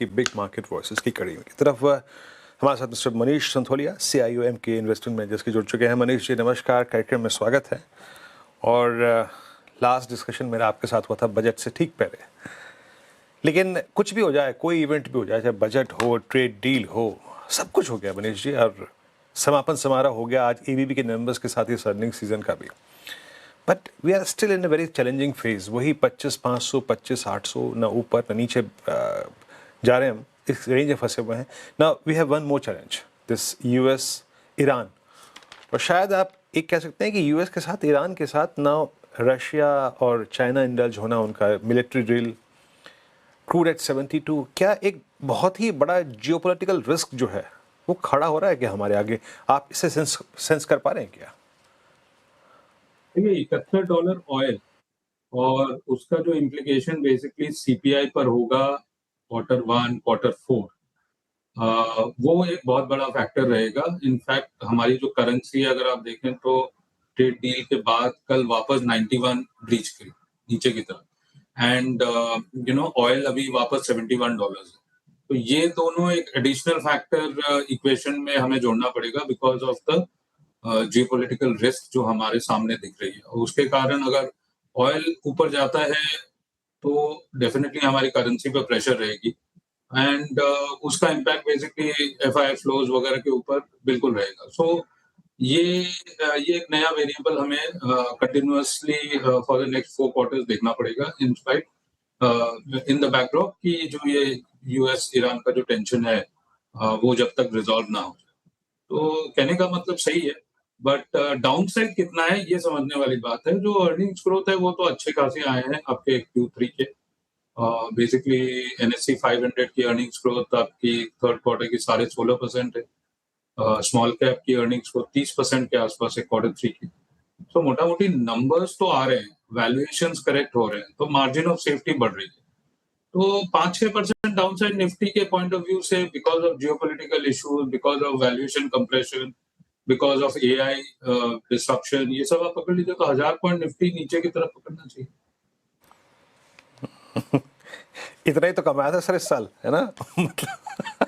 की big market voices की कड़ी की तरफ हमारे साथ mister Manish Santholia CIO MK investment managers के जुड़ चुके हैं। मनीष जी नमस्कार, कार्यक्रम में स्वागत है। और लास्ट डिस्कशन मेरा आपके साथ हुआ था बजट से ठीक पहले, लेकिन कुछ भी हो जाए, कोई इवेंट भी हो जाए, चाहे बजट हो, ट्रेड डील हो, सब कुछ हो गया मनीष जी, और समापन समारोह हो गया आज ABB के नंबर्स के साथ इस अर्निंग सीजन का भी। But we are still in a very challenging phase. वही 25,500 25,800 ना ऊपर ना नीचे जा रहे हैं, हम इस रेंज में फंसे हुए हैं। Now we have one more challenge, this US Iran. और शायद आप एक कह सकते हैं कि US के साथ ईरान के साथ ना रशिया और चाइना इंडल्ज होना, उनका मिलिट्री ड्रिल, क्रूड एट 72, क्या एक बहुत ही बड़ा जियोपॉलिटिकल रिस्क जो है वो खड़ा हो रहा है क्या हमारे आगे? आप इसे सेंस कर पा रहे हैं क्या? देखिए, $71 ऑयल और उसका जो इम्प्लीकेशन बेसिकली CPI पर होगा Q1 Q4, वो एक बहुत बड़ा फैक्टर रहेगा। इनफैक्ट हमारी जो करेंसी अगर आप देखें तो ट्रेड डील के बाद कल वापस 91 ब्रीच की नीचे की तरफ, एंड ऑयल अभी वापस $71 है। तो ये दोनों एक एडिशनल फैक्टर इक्वेशन में हमें जोड़ना पड़ेगा because of the geopolitical risk जो हमारे सामने दिख रही है। और उसके कारण अगर ऑयल ऊपर जाता है तो डेफिनेटली हमारी करेंसी पर प्रेशर रहेगी, एंड उसका इम्पैक्ट बेसिकली FI फ्लोज वगैरह के ऊपर बिल्कुल रहेगा। सो ये एक नया वेरिएबल हमें continuously for the next 4 quarters देखना पड़ेगा, in spite in the backdrop कि जो ये US ईरान का जो टेंशन है वो जब तक रिजॉल्व ना हो जाए। तो कहने का मतलब सही है, बट डाउन साइड कितना है ये समझने वाली बात है। जो अर्निंग्स ग्रोथ है वो तो अच्छे खासे आए हैं आपके Q3 के। बेसिकली NSE 500 की अर्निंग्स ग्रोथ आपकी थर्ड क्वार्टर की 16.5% है। स्मॉल कैप की अर्निंग्स ग्रोथ 30% के आसपास है Q3 की। तो मोटा मोटी नंबर्स तो आ रहे हैं, वैल्यूएशंस करेक्ट हो रहे हैं, तो मार्जिन ऑफ सेफ्टी बढ़ रही है। तो 5-6% डाउनसाइड निफ्टी के पॉइंट ऑफ व्यू से because of geopolitical issues, because of valuation compression, because of AI disruption, ये सब आप पकड़ लीजिए तो 1000 पॉइंट निफ्टी नीचे की तरफ पकड़ना चाहिए। इतना ही तो कमाया था सर इस साल, है ना? मतलब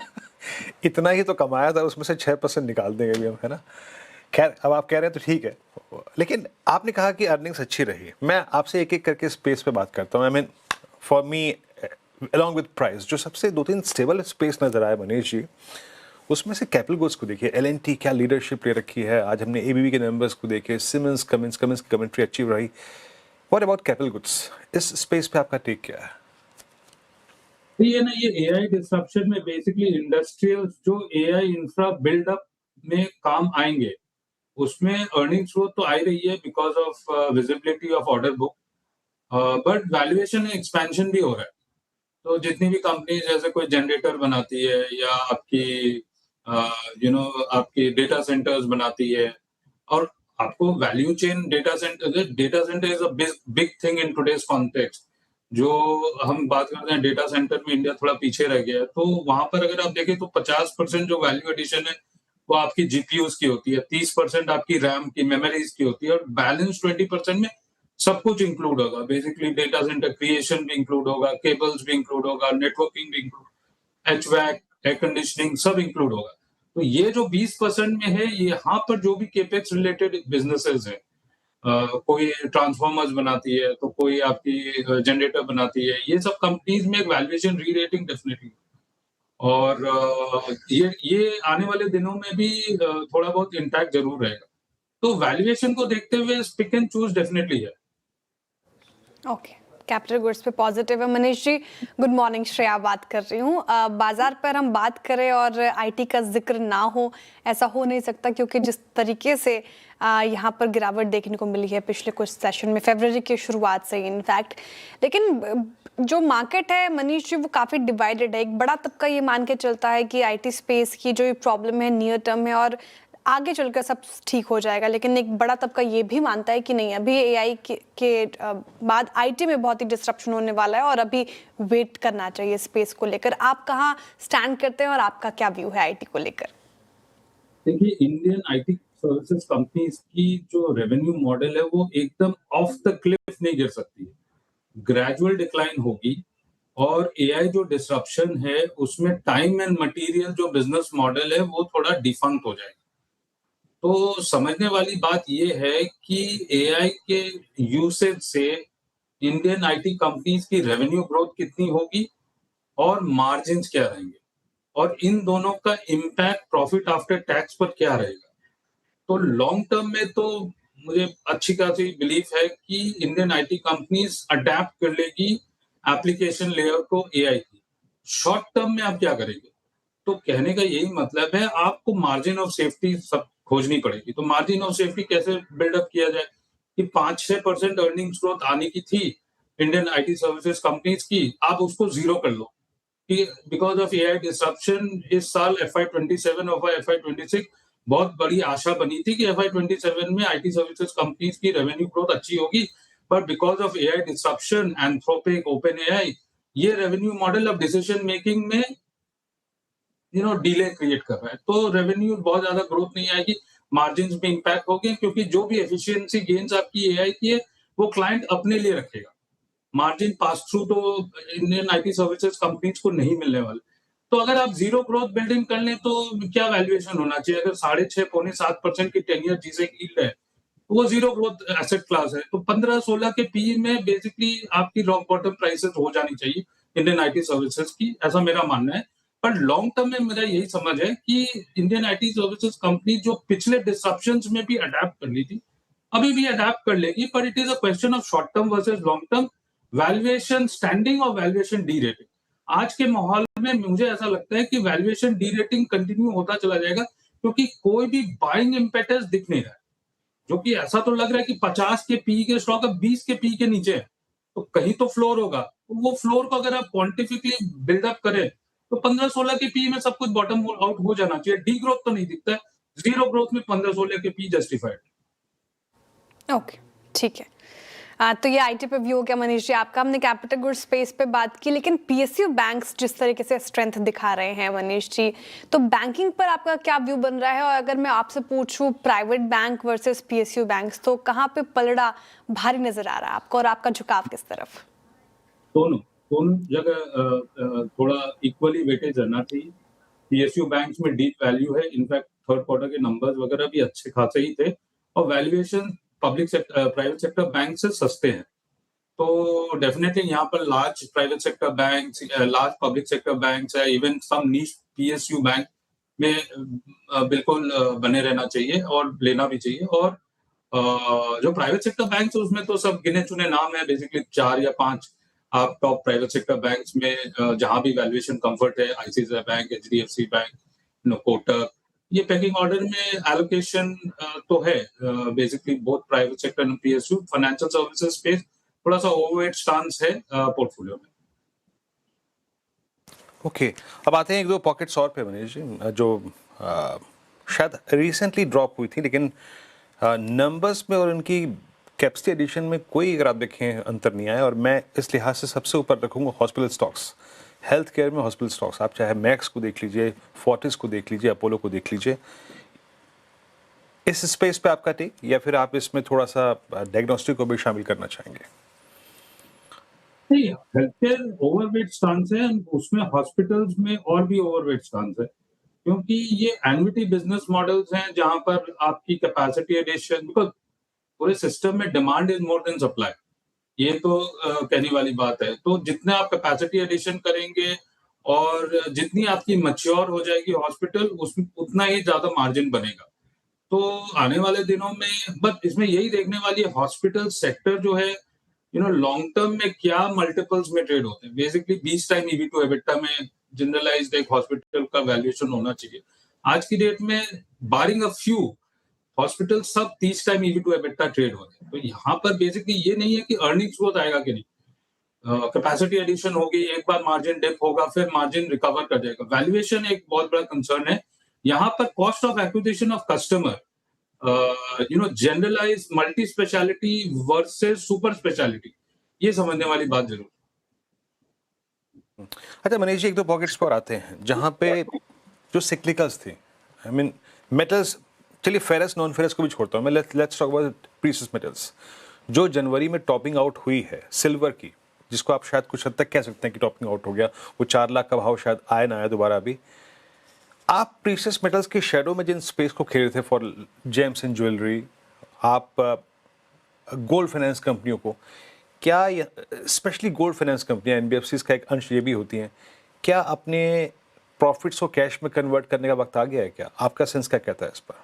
इतना ही तो कमाया था, उसमें से 6% निकाल देंगे भी हम, है ना? खैर, अब आप कह रहे हैं तो ठीक है, लेकिन आपने कहा कि अर्निंग्स अच्छी रही। मैं आपसे एक एक करके स्पेस पे बात करता हूँ। I mean for me along with price, जो सबसे 2-3 स्टेबल स्पेस नजर आया मनीष जी, उसमें से कैपिटल गुड्स को देखिए, L&T क्या लीडरशिप ले रखी है। आज हमने ABB के नंबर्स को देखे, सिमेंस कमिंस की कमेंट्री अच्छी रही। What about capital goods? इस स्पेस पे आपका टेक क्या है? ये ना, ये AI डिस्ट्रप्शन में बेसिकली इंडस्ट्रियल जो AI इंफ्रा बिल्डअप में काम आएंगे, उसमें अर्निंग्स ग्रोथ तो आ ही रही है because of visibility of order book, but valuation expansion भी हो रहा है। तो जितनी भी कंपनी जैसे कोई जनरेटर बनाती है या आपकी आपकी डेटा सेंटर्स बनाती है, और आपको value chain data centre is a big thing in today's context. जो हम बात करते हैं डेटा सेंटर में इंडिया थोड़ा पीछे रह गया है, तो वहां पर अगर आप देखें तो 50% जो वैल्यू एडिशन है वो आपकी GPUs की होती है, 30% आपकी रैम की मेमोरीज की होती है, और बैलेंस 20% में सब कुछ इंक्लूड होगा। बेसिकली डेटा सेंटर क्रिएशन भी इंक्लूड होगा, केबल्स भी इंक्लूड होगा, नेटवर्किंग भी इंक्लूड, HVAC, एयर कंडीशनिंग सब इंक्लूड होगा। तो ये जो 20% में है, यहाँ पर जो भी केपेक्स रिलेटेड बिजनेसेस है, कोई ट्रांसफॉर्मर्स बनाती है तो कोई आपकी जनरेटर बनाती है, ये सब कंपनीज में एक वैल्यूएशन री रेटिंग डेफिनेटली। और ये आने वाले दिनों में भी थोड़ा बहुत इम्पैक्ट जरूर रहेगा। तो वैल्यूएशन को देखते हुए पिक एंड चूज डेफिनेटली है। ओके, कैपिटल गुड्स पे पॉजिटिव है। मनीष जी गुड मॉर्निंग, श्रेया बात कर रही हूँ। बाजार पर हम बात करें और IT का जिक्र ना हो, ऐसा हो नहीं सकता, क्योंकि जिस तरीके से यहाँ पर गिरावट देखने को मिली है पिछले कुछ सेशन में, फरवरी की शुरुआत से इनफैक्ट। लेकिन जो मार्केट है मनीष जी वो काफ़ी डिवाइडेड है। एक बड़ा तबका ये मान के चलता है कि IT स्पेस की जो प्रॉब्लम है नियर टर्म है और आगे चलकर सब ठीक हो जाएगा, लेकिन एक बड़ा तबका ये भी मानता है कि नहीं, अभी AI के बाद IT में बहुत ही डिस्ट्रप्शन होने वाला है और अभी वेट करना चाहिए स्पेस को लेकर। आप कहाँ स्टैंड करते हैं और आपका क्या व्यू है IT को लेकर? देखिए, इंडियन IT सर्विसेज कंपनीज की जो रेवेन्यू मॉडल है वो एकदम ऑफ द क्लिफ नहीं गिर सकती है, ग्रेजुअल डिक्लाइन होगी। और एआई जो डिसरप्शन है उसमें टाइम एंड मटेरियल जो बिजनेस मॉडल है वो थोड़ा डिफंक्ट हो जाएगा। तो समझने वाली बात ये है कि एआई के यूसेज से इंडियन आईटी कंपनीज की रेवेन्यू ग्रोथ कितनी होगी और मार्जिन्स क्या रहेंगे और इन दोनों का इम्पैक्ट प्रॉफिट आफ्टर टैक्स पर क्या रहेगा। तो लॉन्ग टर्म में तो मुझे अच्छी खासी बिलीफ है कि इंडियन आईटी कंपनीज अडेप्ट कर लेगी एप्लीकेशन लेयर को एआई की। शॉर्ट टर्म में आप क्या करेंगे? तो कहने का यही मतलब है आपको मार्जिन ऑफ सेफ्टी सब खोजनी पड़ेगी। तो मार्जिन ऑफ सेफ्टी कैसे बिल्डअप किया जाए कि 5-6% अर्निंग्स ग्रोथ आने की थी इंडियन आईटी सर्विसेज कंपनीज की, आप उसको जीरो कर लो कि बिकॉज ऑफ एआई डिसरप्शन इस साल FY27 और FY26 बहुत बड़ी आशा बनी थी कि FY27 में आईटी सर्विसेज कंपनीज की रेवेन्यू ग्रोथ अच्छी होगी, but because of AI disruption, Anthropic, open AI, ये रेवेन्यू मॉडल अब डिसीजन मेकिंग में डिले क्रिएट कर रहा है। तो रेवेन्यू बहुत ज्यादा ग्रोथ नहीं आएगी, मार्जिन में इंपैक्ट होगी क्योंकि जो भी एफिशिएंसी गेन्स आपकी एआई की है वो क्लाइंट अपने लिए रखेगा। मार्जिन पास थ्रू तो इंडियन आईटी सर्विसेज कंपनीज को नहीं मिलने वाले। तो अगर आप जीरो ग्रोथ बिल्डिंग कर लें तो क्या वैल्यूएशन होना चाहिए? अगर 6.5-6.7% की 10 ईयर जीसे यील्ड है तो वो जीरो ग्रोथ एसेट क्लास है। तो 15-16 के पी में बेसिकली आपकी रॉक बॉटम प्राइसेस हो जानी चाहिए इंडियन आईटी सर्विसेज की, ऐसा मेरा मानना है। पर लॉन्ग टर्म में मेरा यही समझ है कि इंडियन आईटी सर्विसेज कंपनी जो पिछले डिसरप्शंस में भी अडेप्ट कर ली थी अभी भी अडेप्ट कर लेगी, पर it is a question of short term versus long term valuation standing और वैल्यूएशन डी रेटिंग। आज के माहौल में मुझे ऐसा लगता है कि वैल्यूएशन डी रेटिंग कंटिन्यू होता चला जाएगा क्योंकि कोई भी बाइंग इम्पेटस दिख नहीं रहा है, जो कि ऐसा तो लग रहा है कि 50 के पी के स्टॉक अब 20 के पी के नीचे है, तो कहीं तो फ्लोर होगा। तो वो फ्लोर को अगर आप क्वांटिफिकली बिल्डअप करें तो 15-16 के पी में सब कुछ बॉटम आउट हो जाना चाहिए। डी ग्रोथ तो नहीं दिखता है, जीरो ग्रोथ में 15-16 के पी जस्टिफाइड। ओके, ठीक है। तो ये आईटी पे व्यू हो गया मनीष जी आपका। हमने कैपिटल गुड्स स्पेस पे बात की, लेकिन पीएसयू बैंक्स जिस तरीके से स्ट्रेंथ दिखा रहे हैं मनीष जी, तो बैंकिंग पर आपका क्या व्यू बन रहा है? और अगर मैं आपसे पूछूं private bank versus PSU banks, तो कहाँ पे पलड़ा भारी नजर आ रहा है आपको और आपका झुकाव किस तरफ? दोनों जगह थोड़ा इक्वली वेटेज रहना चाहिए। पीएसयू बैंक्स में डीप वैल्यू है, इनफैक्ट थर्ड क्वार्टर के नंबर्स वगैरह भी अच्छे खासे ही थे और valuation public sector private sector bank से सस्ते हैं। तो डेफिनेटली यहाँ पर large private sector banks, large public sector banks है, इवन सम नीश पीएसयू बैंक में बिल्कुल बने रहना चाहिए और लेना भी चाहिए। और जो प्राइवेट सेक्टर बैंक्स है उसमें तो सब गिने चुने नाम है, बेसिकली 4 या 5 आप टॉप प्राइवेट सेक्टर बैंक्स में जहां भी वैल्यूएशन कंफर्ट है, ICICI bank, HDFC bank, Kotak, ये पैकिंग ऑर्डर में एलोकेशन तो है basically both private sector and PSU. Financial services space थोड़ा सा ओवरवेट स्टांस है पोर्टफोलियो में। ओके, अब आते हैं एक दो पॉकेट्स और पे मनीष जी, जो शायद रिसेंटली ड्रॉप हुई थी, लेकिन नंबर्स में और उनकी कैपेसिटी एडिशन में कोई अगर आप देखें अंतर नहीं आया। और मैं इस लिहाज से सबसे ऊपर रखूंगा हॉस्पिटल स्टॉक्स, हेल्थ केयर में हॉस्पिटल स्टॉक्स। आप चाहे मैक्स को देख लीजिए, फोर्टिस को देख लीजिए, अपोलो को देख लीजिए। इस स्पेस पे आपका टेक, या फिर आप इसमें थोड़ा सा डायग्नोस्टिक को भी शामिल करना चाहेंगे? नहीं, हेल्थ केयर ओवरवेट स्टांस है, उसमें हॉस्पिटल्स में और भी ओवरवेट स्टांस है क्योंकि ये एन्युटी बिजनेस मॉडल्स हैं जहां पर आपकी कैपेसिटी एडिशन, बिकॉज पूरे सिस्टम में demand is more than supply, ये तो कहने वाली बात है। तो जितना आप कैपेसिटी एडिशन करेंगे और जितनी आपकी मैच्योर हो जाएगी हॉस्पिटल, उसमें उतना ही ज्यादा मार्जिन बनेगा। तो आने वाले दिनों में बस इसमें यही देखने वाली है हॉस्पिटल सेक्टर जो है लॉन्ग टर्म में क्या मल्टीपल्स में ट्रेड होते हैं। Basically 20 time EV to EBITDA में जनरलाइज्ड एक हॉस्पिटल का वैल्यूएशन होना चाहिए। आज की डेट में बारिंग अ फ्यू हॉस्पिटल सब 30 time EV to EBITDA trade होते हैं। तो यहाँ पर बेसिकली ये नहीं है कि अर्निंग्स ग्रोथ आएगा कि नहीं, कैपेसिटी एडिशन होगी, एक बार मार्जिन डिप होगा, फिर मार्जिन रिकवर कर जाएगा। वैल्यूएशन एक बहुत बड़ा कंसर्न है। यहाँ पर cost of acquisition of customer, generalize multi speciality versus super speciality, ये समझने वाली बात जरूर। अच्छा मनीष जी, एक दो पॉकेट्स पर आते हैं जहां पे जो सिक्लिकल्स थे, आई मीन मेटल्स, चलिए फेरस नॉन फेरस को भी छोड़ता हूं मैं, let's talk about precious metals. जो जनवरी में टॉपिंग आउट हुई है सिल्वर की, जिसको आप शायद कुछ हद तक कह सकते हैं कि टॉपिंग आउट हो गया, वो 4 लाख का भाव शायद आए ना आए दोबारा अभी। आप प्रीशियस मेटल्स के शेडो में जिन स्पेस को खेल रहे थे फॉर जेम्स एंड ज्वेलरी, आप गोल्ड फाइनेंस कंपनियों को, क्या स्पेशली गोल्ड फाइनेंस कंपनियां एनबीएफसीज का एक अंश ये भी होती हैं, क्या अपने प्रॉफिट्स को कैश में कन्वर्ट करने का वक्त आ गया है क्या? आपका सेंस क्या कहता है इस पर?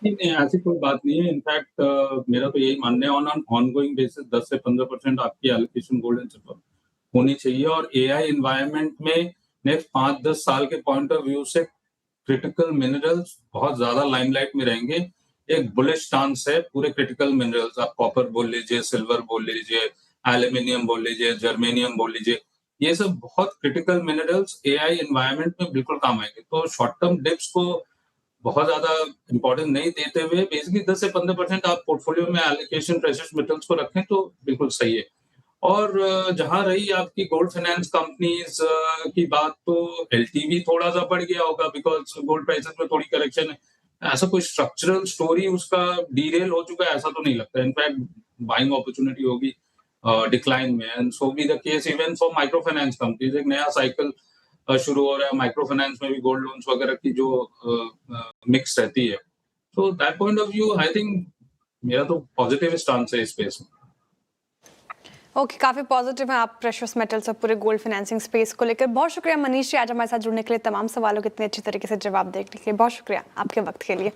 नहीं नहीं, ऐसी कोई बात नहीं है। इनफैक्ट मेरा तो यही मानना है, ऑन ऑनगोइंग बेसिस 10 से 15% आपकी एलोकेशन गोल्ड एंड सिल्वर होनी चाहिए। और एआई एनवायरनमेंट में नेक्स्ट 5-10 साल के पॉइंट ऑफ व्यू से क्रिटिकल मिनरल्स बहुत ज्यादा लाइमलाइट में रहेंगे। एक बुलिश स्टांस है पूरे क्रिटिकल मिनरल्स, आप कॉपर बोल लीजिए, सिल्वर बोल लीजिए, एल्यूमिनियम बोल लीजिए, जर्मेनियम बोल लीजिए, ये सब बहुत क्रिटिकल मिनरल्स एआई एनवायरनमेंट में बिल्कुल काम आएंगे। तो शॉर्ट टर्म डिप्स को बहुत ज्यादा इंपॉर्टेंस नहीं देते हुए बेसिकली 10 से 15% आप पोर्टफोलियो में एलोकेशन प्रेशियस मेटल्स को रखें तो बिल्कुल सही है। और जहां रही आपकी गोल्ड फाइनेंस कंपनीज की बात, तो एलटीवी थोड़ा सा बढ़ गया होगा बिकॉज गोल्ड प्राइसेस में थोड़ी करेक्शन है। ऐसा कोई स्ट्रक्चरल स्टोरी उसका डीरेल हो चुका है ऐसा तो नहीं लगता। इनफैक्ट बाइंग अपॉर्चुनिटी होगी डिक्लाइन में, and so be the case even for micro finance companies. एक नया साइकिल शुरू हो रहा है माइक्रो फाइनेंस में भी, गोल्ड लोन्स वगैरह की जो मिक्स रहती है। तो that point of view I think मेरा तो पॉजिटिव स्टांस है इस स्पेस में। ओके, काफ़ी पॉजिटिव है आप प्रेशियस मेटल्स और पूरे गोल्ड फाइनेंसिंग स्पेस को लेकर। बहुत शुक्रिया मनीष जी, आज हमारे साथ जुड़ने के लिए, तमाम सवालों के इतने अच्छी तरीके से जवाब देने के लिए बहुत शुक्रिया आपके वक्त के लिए।